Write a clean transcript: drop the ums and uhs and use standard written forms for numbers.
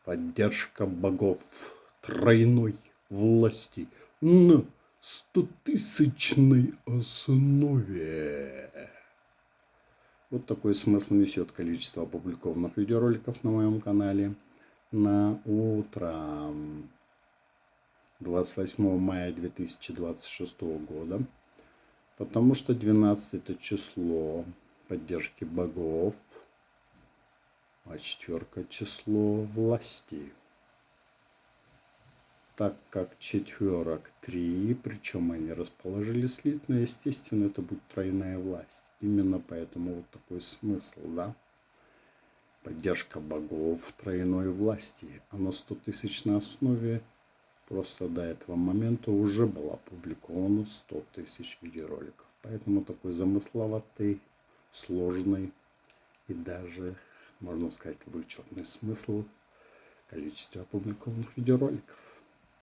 Поддержка богов тройной власти на 100-тысячной основе. Вот такой смысл несет количество опубликованных видеороликов на моем канале на утро 28 мая 2026 года. Потому что 12 это число поддержки богов, а 4 число власти. Так как четверок 3, причем они расположились слитно, естественно, это будет тройная власть. Именно поэтому вот такой смысл, да? Поддержка богов тройной власти. А на 100-тысячной основе просто до этого момента уже было опубликовано 100 тысяч видеороликов. Поэтому такой замысловатый, сложный и даже, можно сказать, вычурный смысл количества опубликованных видеороликов.